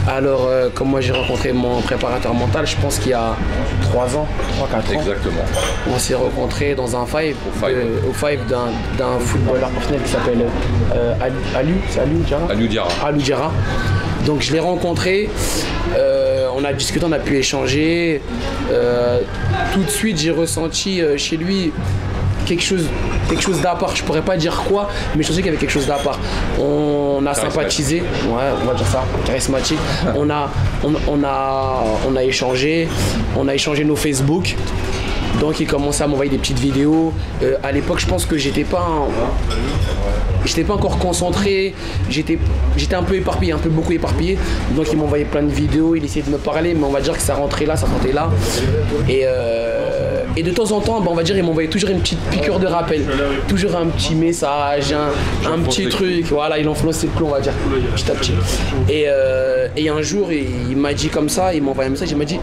Alors, comme moi j'ai rencontré mon préparateur mental, je pense qu'il y a 3 ans, 3-4 ans. Exactement. On s'est rencontrés dans un five, au five d'un footballeur professionnel qui s'appelle Aliou Diarra. Donc je l'ai rencontré, on a discuté, on a pu échanger. Tout de suite j'ai ressenti chez lui quelque chose d'à part. Je pourrais pas dire quoi, mais je sentais qu'il y avait quelque chose d'à part. On a sympathisé, ouais, on va dire ça, charismatique. On a échangé, nos Facebook. Donc il commençait à m'envoyer des petites vidéos. À l'époque, je pense que j'étais pas encore concentré, j'étais un peu éparpillé, beaucoup éparpillé. Donc il m'envoyait plein de vidéos, il essayait de me parler, mais on va dire que ça rentrait là, ça sortait là. Et de temps en temps, on va dire, il m'envoyait toujours une petite piqûre de rappel, toujours un petit message, un petit truc. Voilà, il influençait le clou, on va dire, petit à petit. Et un jour, il m'a dit comme ça, il m'a envoyé un message, il m'a dit,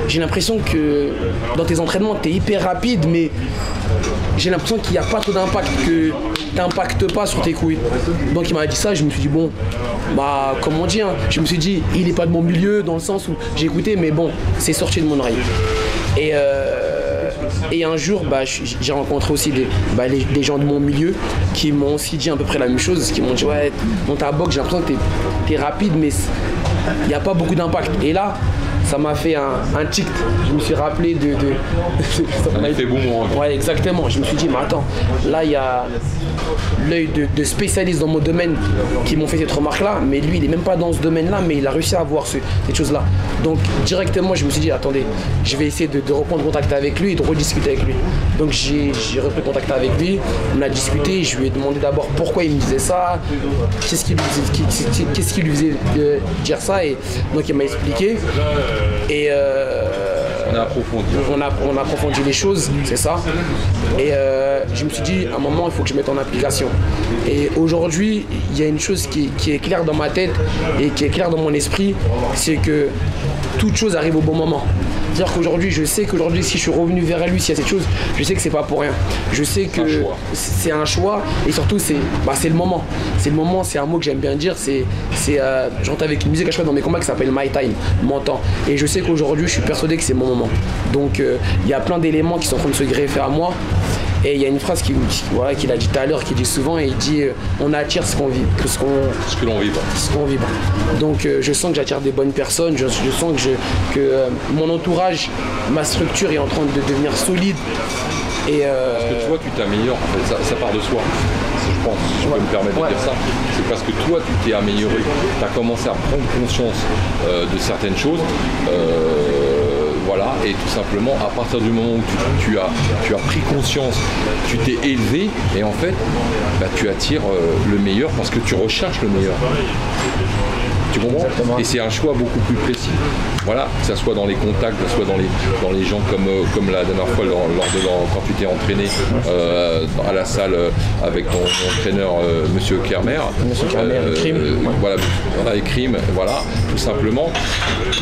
j'ai l'impression que dans tes entraînements, tu es hyper rapide, mais j'ai l'impression qu'il n'y a pas trop d'impact, que tu n'impactes pas sur tes couilles. Donc il m'a dit ça, je me suis dit bon, bah comme on dit, hein, je me suis dit il n'est pas de mon milieu dans le sens où j'ai écouté, mais bon, c'est sorti de mon oreille. Et un jour, j'ai rencontré aussi des gens de mon milieu qui m'ont aussi dit à peu près la même chose, qui m'ont dit ouais, dans ta boxe, j'ai l'impression que t'es rapide, mais il n'y a pas beaucoup d'impact. Et là, ça m'a fait un tic. Je me suis rappelé de ça m'a fait bon. Ouais, exactement. Je me suis dit, mais attends, là, il y a l'œil de spécialistes dans mon domaine qui m'ont fait cette remarque-là, mais lui, il n'est même pas dans ce domaine-là, mais il a réussi à voir cette chose-là. Donc, directement, je me suis dit, attendez, je vais essayer de reprendre contact avec lui et de rediscuter avec lui. Donc, j'ai repris contact avec lui, on a discuté, je lui ai demandé d'abord pourquoi il me disait ça, qu'est-ce qui lui faisait dire ça, et donc il m'a expliqué. Et on a approfondi les choses, c'est ça. Et je me suis dit, à un moment, il faut que je mette en application. Et aujourd'hui, il y a une chose qui est claire dans ma tête et qui est claire dans mon esprit, c'est que toute chose arrive au bon moment. C'est-à-dire qu'aujourd'hui, je sais qu'aujourd'hui, si je suis revenu vers lui, s'il y a cette chose, je sais que c'est pas pour rien. Je sais que c'est un choix et surtout, c'est le moment. C'est le moment, c'est un mot que j'aime bien dire. J'entends avec une musique à chaque fois dans mes combats qui s'appelle My Time, mon temps. Et je sais qu'aujourd'hui, je suis persuadé que c'est mon moment. Donc, il y a plein d'éléments qui sont en train de se greffer à moi. Et il y a une phrase qu'il a dit tout à l'heure, qu'il dit souvent, et il dit on attire ce qu'on vit, ce que l'on vibre. Donc je sens que j'attire des bonnes personnes, je sens que mon entourage, ma structure est en train de devenir solide. Parce que toi, tu t'améliores, en fait, ça part de soi. Je pense, si je peux me permettre de dire ça, c'est parce que toi, tu t'es amélioré, tu as commencé à prendre conscience de certaines choses. Voilà, et tout simplement, à partir du moment où tu as pris conscience, tu t'es élevé, et en fait, tu attires le meilleur parce que tu recherches le meilleur. Tu comprends ? Exactement. Et c'est un choix beaucoup plus précis. Voilà, que ce soit dans les contacts, que ce soit dans les gens comme la dernière fois quand tu t'es entraîné à la salle avec ton entraîneur Monsieur Kermer. Monsieur Kermer, Crime. Voilà, Crime, voilà, tout simplement.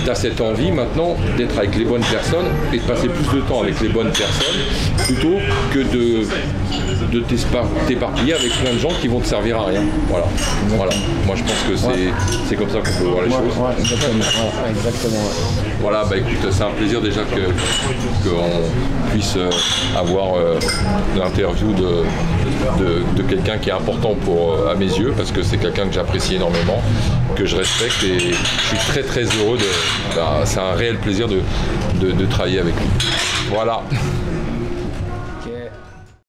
Tu as cette envie maintenant d'être avec les bonnes personnes et de passer plus de temps avec les bonnes personnes plutôt que de t'éparpiller avec plein de gens qui vont te servir à rien. Voilà. Moi je pense que c'est comme ça qu'on peut voir les choses. Exactement. Voilà, écoute, c'est un plaisir déjà qu'on puisse avoir l'interview de quelqu'un qui est important à mes yeux, parce que c'est quelqu'un que j'apprécie énormément, que je respecte, et je suis très très heureux c'est un réel plaisir de travailler avec lui. Voilà.